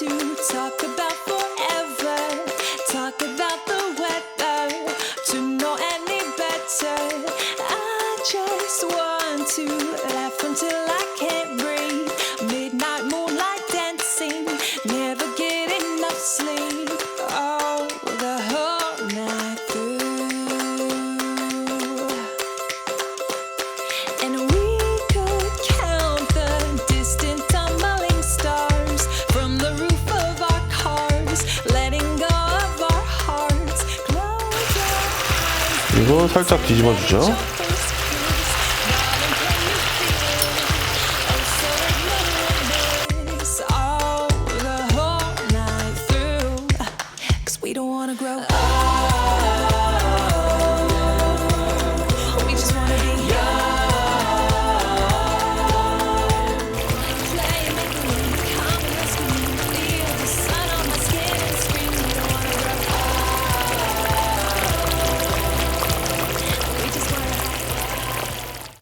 to talk about forever. Talk about the weather. To know any better. I just want to laugh until I can't breathe. Midnight moonlight dancing. Never get enough sleep. Oh, the whole night through. And we could count the distant tumbling stars from the roof of our cars, letting go of our hearts. Close your eyes. 이거 살짝 뒤집어 주죠. First kiss, darling, can you feel it? Oh, so this, oh, the whole night through. 'Cause we don't wanna grow old.